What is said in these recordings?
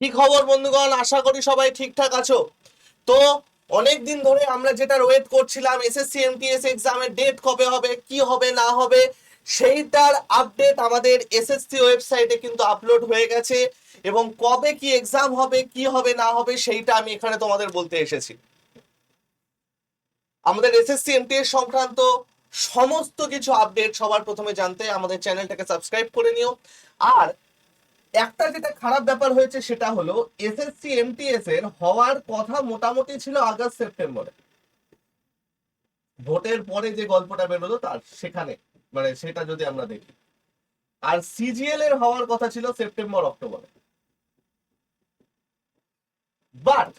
কি খবর বন্ধুগণ, আশা করি সবাই ঠিকঠাক আছো। তো অনেক দিন ধরে আমরা যেটা ওয়েট করছিলাম, এসএসসি এমটিএস এক্সামের ডেট কবে হবে, কি হবে না হবে, সেইটার আপডেট আমাদের এসএসসি ওয়েবসাইটে কিন্তু আপলোড হয়ে গেছে। এবং কবে কি এক্সাম হবে, কি হবে না হবে, সেইটা আমি এখানে তোমাদের বলতে এসেছি। আমাদের এসএসসি এমটিএস সংক্রান্ত সমস্ত কিছু আপডেট সবার প্রথমে জানতে আমাদের চ্যানেলটাকে সাবস্ক্রাইব করে নিও। আর একটা যেটা খারাপ ব্যাপার হয়েছে সেটা হলো, এসএসসি এমটিএস এর হওয়ার কথা মোটামুটি ছিল আগস্ট সেপ্টেম্বরে, ভোটের পরে যে গল্পটা বেরোলো তার সেখানে, মানে সেটা যদি আমরা দেখি। আর সিজিএল এর হওয়ার কথা ছিল সেপ্টেম্বর অক্টোবরে। বাট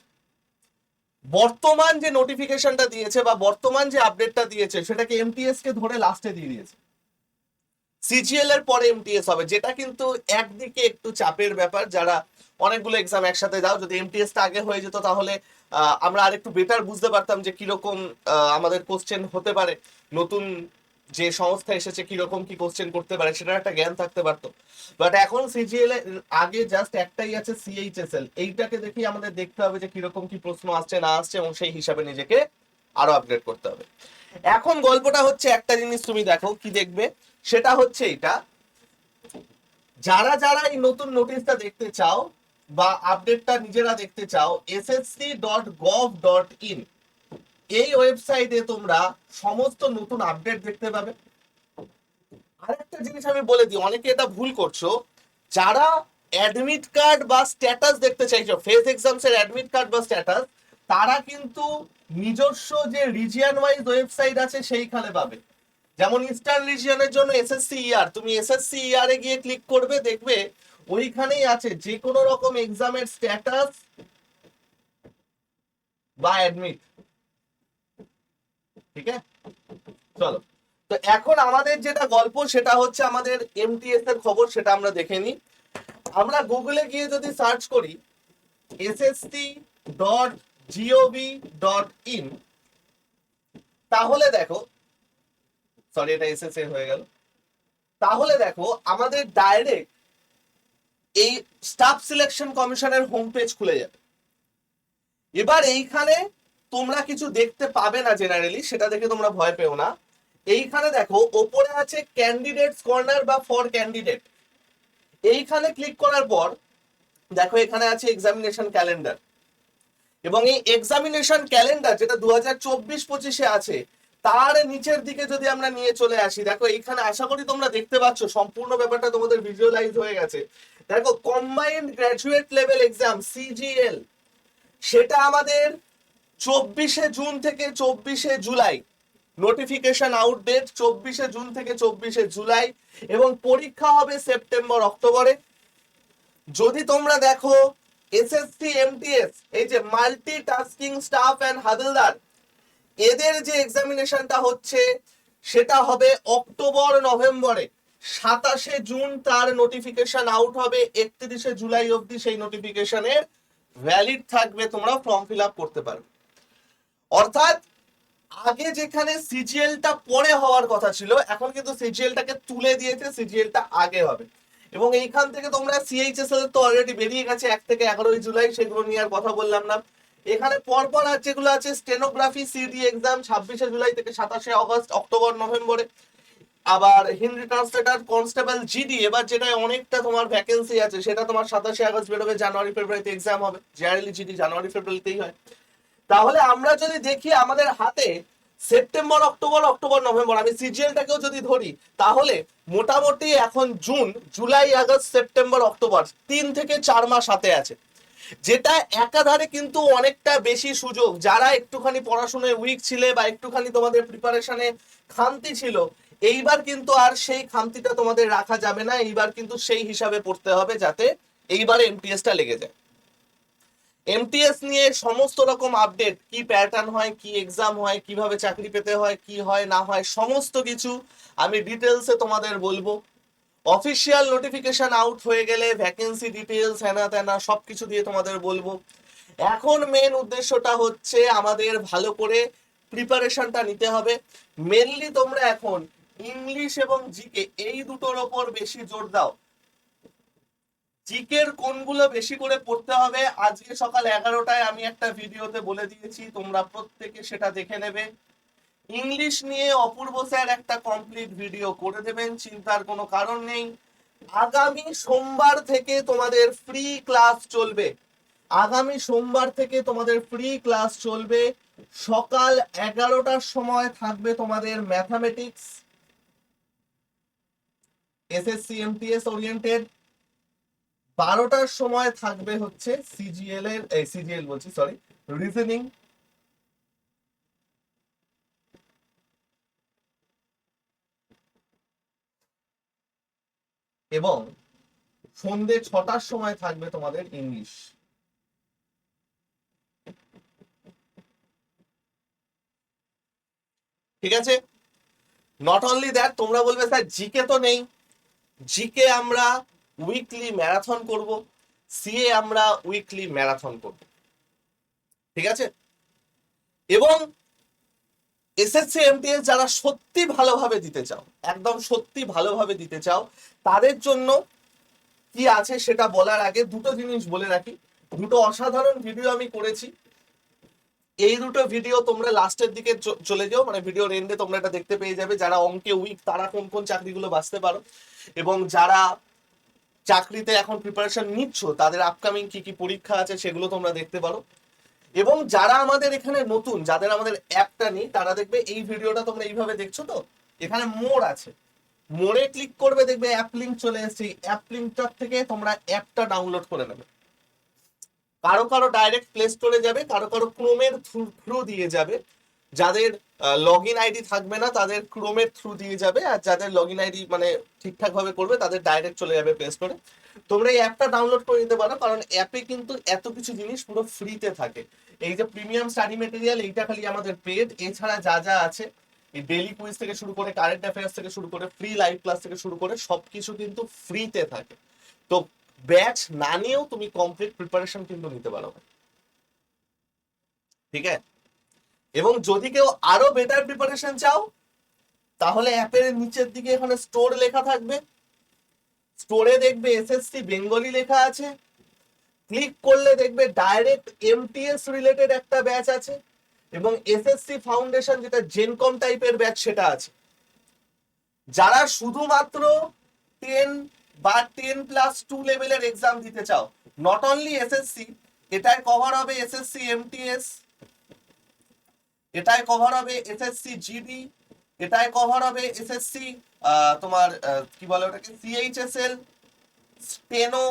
বর্তমান যে নোটিফিকেশনটা দিয়েছে বা বর্তমান যে আপডেটটা দিয়েছে সেটাকে এমটিএস কে ধরে লাস্টে দিয়ে দিয়েছে। সিজিএল এর পরে এমটিএস হবে, যেটা কিন্তু একদিকে একটু চাপের ব্যাপার। যারা অনেকগুলো এক্সাম একসাথে দাও, যদি এমটিএসটা আগে হয়ে যেত তাহলে আমরা আরেকটু বেটার বুঝতে পারতাম যে কিরকম আমাদের কোশ্চেন হতে পারে, নতুন যে সংস্থা এসেছে কিরকম কি কোশ্চেন করতে পারে সেটার একটা জ্ঞান থাকতে পারতো। বাট এখন সিজিএল এর আগে জাস্ট একটাই আছে, সিএইচএসএল। এইটাকে দেখি আমাদের দেখতে হবে যে কিরকম কি প্রশ্ন আসছে না আসছে, এবং সেই হিসাবে নিজেকে আরো আপডেট করতে হবে। এখন গল্পটা হচ্ছে, একটা জিনিস তুমি দেখো কি দেখবে, সেটা হচ্ছে এটা, যারা যারা এই নতুন নোটিশটা দেখতে চাও বা আপডেটটা নিজেরা দেখতে চাও, ssc.gov.in এই ওয়েবসাইটে তোমরা সমস্ত নতুন আপডেট দেখতে পাবে। আরেকটা জিনিস আমি বলে দিই, অনেকে এটা ভুল করছো, যারা অ্যাডমিট কার্ড বা স্ট্যাটাস দেখতে চাইছো, ফেস এক্সামস এর অ্যাডমিট কার্ড বা স্ট্যাটাস, তারা কিন্তু নিজস্ব যে রিজিয়ন ওয়াইজ ওয়েবসাইট আছে সেইখানে পাবে। যেমন ইস্টার্ন রিজিয়নের জন্য এসএসসি ইয়ার, তুমি এসএসসি ইয়ার এ গিয়ে ক্লিক করবে, দেখবে ওইখানেই আছে যে কোনো রকম এক্সামের স্ট্যাটাস বা অ্যাডমিট। ঠিক আছে, চলো। তো এখন আমাদের যেটা গল্প সেটা হচ্ছে আমাদের এমটিএস এর খবর, সেটা আমরা দেখে নিই। আমরা গুগলে গিয়ে যদি সার্চ করি ssc.gov.in, তাহলে দেখো, সরি এটা এসএসসি হয়ে গেল, তাহলে দেখো আমাদের ডাইরেক্ট এই স্টাফ সিলেকশন কমিশনের হোম পেজ খুলে যাবে। এবার এইখানে তোমরা কিছু দেখতে পাবে না জেনারেলি, সেটা দেখে তোমরা ভয় পেও না। এইখানে দেখো ওপরে আছে ক্যান্ডিডেটস কর্নার বা ফর ক্যান্ডিডেট। এইখানে ক্লিক করার পর দেখো এখানে আছে এক্সামিনেশন ক্যালেন্ডার, এবং এই এক্সামিনেশন ক্যালেন্ডার যেটা 2024-25-এ আছে, তার নিচের দিকে যদি আমরা নিয়ে চলে আসি, দেখো এইখানে আশা করি তোমরা দেখতে পাচ্ছ সম্পূর্ণ ব্যাপারটা তোমাদের ভিজুয়ালাইজ হয়ে গেছে। দেখো combined graduate level exam CGL, সেটা আমাদের 24শে জুন থেকে 24শে জুলাই, নোটিফিকেশন আউট ডেট 24শে জুন থেকে 24শে জুলাই, এবং পরীক্ষা হবে সেপ্টেম্বর অক্টোবরে। যদি তোমরা দেখো এসএসসি এমটিএস, এই যে মাল্টি টাস্কিং স্টাফ এন্ড হাবিলদার, এদের যে এক্সামিনেশনটা হচ্ছে সেটা হবে অক্টোবর নভেম্বরে। 27শে জুন তার নোটিফিকেশন আউট হবে, 31শে জুলাই অবধি সেই নোটিফিকেশনের ভ্যালিড থাকবে, তোমরা ফর্ম ফিল আপ করতে পারবে। অর্থাৎ আগে যেখানে সিজিএলটা পরে হওয়ার কথা ছিল, এখন কিন্তু সিজিএলটাকে তুলে দিয়েছে, সিজিএলটা আগে হবে। এবং এইখান থেকে তোমরা সিএইচএসএল তো অলরেডি বেরিয়ে গেছে 1 থেকে 11ই জুলাই, সেগুলো নিয়ে আর কথা বললাম না। এখানে পরপর আর যেগুলো আছে, স্টেনোগ্রাফি সিডি এক্সাম 26শে জুলাই থেকে 27শে অগস্ট, অক্টোবর নভেম্বরে। আবার হিন্দি ট্রান্সলেটার কনস্টেবল জিডি, এবার যেটা অনেকটা তোমার ভ্যাকেন্সি আছে, সেটা তোমার 27শে আগস্ট বেরোবে, জানুয়ারি ফেব্রুয়ারিতে এক্সাম হবে। জেনারেলি জিডি জানুয়ারি ফেব্রুয়ারিতেই হয়। তাহলে আমরা যদি দেখি আমাদের হাতে সেপ্টেম্বর অক্টোবর অক্টোবর নভেম্বর, আমি সিজিএলটাকেও যদি ধরি, তাহলে মোটামুটি এখন June July August September October 3 থেকে 4 মাস হাতে আছে, যেটা একাধারে কিন্তু অনেকটা বেশি সুযোগ। যারা একটুখানি পড়াশোনায় উইক ছিলে বা একটুখানি তোমাদের প্রিপারেশনে খামতি ছিল, এইবার কিন্তু আর সেই খামতিটা তোমাদের রাখা যাবে না। এইবার কিন্তু সেই হিসাবে পড়তে হবে যাতে এইবারে এমটিএসটা লেগে যায়। এমটিএস নিয়ে সমস্ত রকম আপডেট, কি প্যাটার্ন হয়, কি এক্সাম হয়, কিভাবে চাকরি পেতে হয়, কি হয় না হয়, সমস্ত কিছু আমি ডিটেলসে তোমাদের বলবো। অফিসিয়াল নোটিফিকেশন আউট হয়ে গেলে ভ্যাকেন্সি ডিটেলস হ্যানা ত্যানা সবকিছু দিয়ে তোমাদের বলবো। এখন মেন উদ্দেশ্যটা হচ্ছে আমাদের ভালো করে প্রিপারেশনটা নিতে হবে। মেনলি তোমরা এখন ইংলিশ এবং জিকে এই দুটোর ওপর বেশি জোর দাও। জিকের কোনগুলো বেশি করে পড়তে হবে আজকে সকাল 11টায় আমি একটা ভিডিওতে বলে দিয়েছি, তোমরা প্রত্যেকে সেটা দেখে নেবে। ইংলিশ নিয়ে অপূর্ব স্যার একটা কমপ্লিট ভিডিও করে দেবেন, চিন্তার কোনো কারণ নেই। আগামী সোমবার থেকে তোমাদের ফ্রি ক্লাস চলবে, আগামী সোমবার থেকে তোমাদের ফ্রি ক্লাস চলবে। সকাল 11টার সময় থাকবে তোমাদের ম্যাথামেটিক্স এসএসসি এমটিএস ওরিয়েন্টেড, 12টার সময় থাকবে হচ্ছে সিজিএল এর সিজিএল বলছি সরি রিজনিং, এবং সন্ধ্যে 6টার সময় থাকবে তোমাদের ইংলিশ। ঠিক আছে, নট অনলি দ্যাট, তোমরা বলবে স্যার জিকে তো নেই, জিকে আমরা উইকলি ম্যারাথন করব, সিএ আমরা উইকলি ম্যারাথন করব। ঠিক আছে, এবং এসএসসি এমটিএস যারা সত্যি ভালোভাবে দিতে চাও, একদম সত্যি ভালোভাবে দিতে চাও, তাদের জন্য কি আছে সেটা বলার আগে দুটো জিনিস বলে রাখি। দুটো অসাধারণ ভিডিও আমি করেছি, এই দুটো ভিডিও তোমরা লাস্টের দিকে চলে যাও, মানে ভিডিওর এন্ডে তোমরা এটা দেখতে পেয়ে যাবে। যারা অঙ্কে উইক তারা কোন কোন চাকরিগুলো বাঁচতে পারো, এবং যারা চাকরিতে এখন প্রিপারেশন নিচ্ছ তাদের আপকামিং কি কি পরীক্ষা আছে সেগুলো তোমরা দেখতে পারো। এবং যারা আমাদের এখানে নতুন, যাদের আমাদের অ্যাপটা নেই, তারা দেখবে এই ভিডিওটা তোমরা এইভাবে দেখছো তো, এখানে মোড় আছে, মোড়ে ক্লিক করবে, দেখবে অ্যাপ লিঙ্ক চলে এসেছে, অ্যাপ লিঙ্কটার থেকে তোমরা অ্যাপটা ডাউনলোড করে নেবে। কারো কারো ডাইরেক্ট প্লে স্টোরে যাবে, কারো কারো ক্রোমের থ্রু দিয়ে যাবে, যাদের লগ ইন আইডি থাকবে না তাদের ক্রোমের থ্রু দিয়ে যাবে, আর যাদের লগ ইন আইডি মানে ঠিকঠাক ভাবে করবে তাদের ডাইরেক্ট চলে যাবে প্লে স্টোরে। তোমরা এই অ্যাপটা ডাউনলোড করে নিতে পারো, কারণ অ্যাপে কিন্তু এত কিছু জিনিস পুরো ফ্রিতে থাকে। এই যে প্রিমিয়াম স্টাডি মেটেরিয়াল, এইটা খালি আমাদের পেড, এছাড়া যা যা আছে এই ডেইলি কুইজ থেকে শুরু করে কারেন্ট অ্যাফেয়ার্স থেকে শুরু করে ফ্রি লাইভ ক্লাস থেকে শুরু করে সবকিছু কিন্তু ফ্রিতে থাকে। তো ব্যাচ না নিয়েও তুমি কমপ্লিট প্রিপারেশন কিন্তু নিতে পারো। ঠিক আছে, এবং যদি কেউ আরো বেটার প্রিপারেশন চাও তাহলে অ্যাপের নিচের দিকে এখানে স্টোর লেখা থাকবে, স্টোরে দেখবে এসএসসি বেঙ্গলি লেখা আছে, ক্লিক করলে দেখবে ডাইরেক্ট এমটিএস রিলেটেড একটা ব্যাচ আছে, এবং এসএসসি ফাউন্ডেশন যেটা জেনকম টাইপের ব্যাচ সেটা আছে। যারা শুধুমাত্র 10 বা 10+2 লেভেলের এক্সাম দিতে চাও, নট অনলি এসএসসি, এটাই কভার হবে এসএসসি এমটিএস, এটাই কভার হবে এসএসসি জিডি, এটাই কভার হবে এসএসসি তোমার কি বলে ওটাকে সিএইচএসএল, স্টেনো,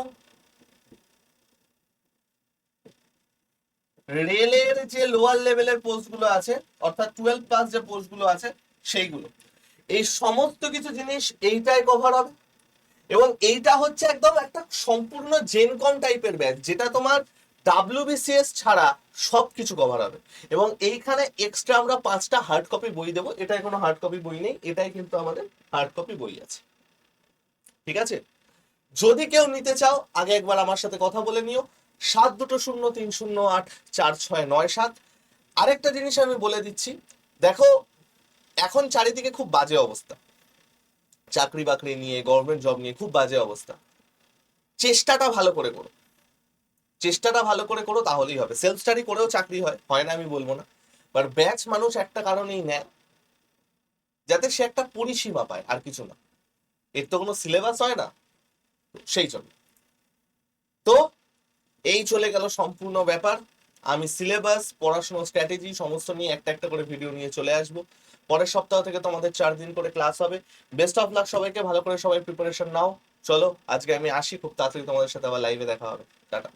রেলের যে লোয়ার লেভেলের পোস্টগুলো আছে অর্থাৎ 12+ যে পোস্টগুলো আছে সেইগুলো, এই সমস্ত কিছু জিনিস এইটাই কভার হবে। এবং এইটা হচ্ছে একদম একটা সম্পূর্ণ জেনকম টাইপের ব্যাচ, যেটা তোমার ডাব্লিউবিসিএস ছাড়া সবকিছু কভার হবে। এবং এইখানে এক্সট্রা আমরা 5টা হার্ড কপি বই দেবো, এটাই কোনো হার্ড কপি বই নেই, এটাই কিন্তু আমাদের হার্ড কপি বই আছে। ঠিক আছে, যদি কেউ নিতে চাও আগে একবার আমার সাথে কথা বলে নিও, 7203084697। আরেকটা জিনিস আমি বলে দিচ্ছি, দেখো এখন চারিদিকে খুব বাজে অবস্থা, চাকরি বাকরি নিয়ে, গভর্নমেন্ট জব নিয়ে খুব বাজে অবস্থা। চেষ্টাটা ভালো করে করো, চেষ্টাটা ভালো করে করো, তাহলেই হবে। সেলফ স্টাডি করেও চাকরি হয়, হয় না আমি বলবো না, বাট ব্যাচ মানুষ একটা কারণেই নেয়, যাতে সে একটা পরিসীমা পায়, আর কিছু না। এর তো কোনো সিলেবাস হয় না, সেই জন্য। তো এই চলে গেল সম্পূর্ণ ব্যাপার। আমি সিলেবাস, পড়াশোনা স্ট্র্যাটেজি সমস্ত নিয়ে একটা একটা করে ভিডিও নিয়ে চলে আসবো। পরের সপ্তাহ থেকে তোমাদের 4 দিন করে ক্লাস হবে। বেস্ট অফ লাক সবাইকে, ভালো করে সবাই প্রিপারেশন নাও। চলো আজকে আমি আসি, খুব তাড়াতাড়ি তোমাদের সাথে আবার লাইভে দেখা হবে। টাটা।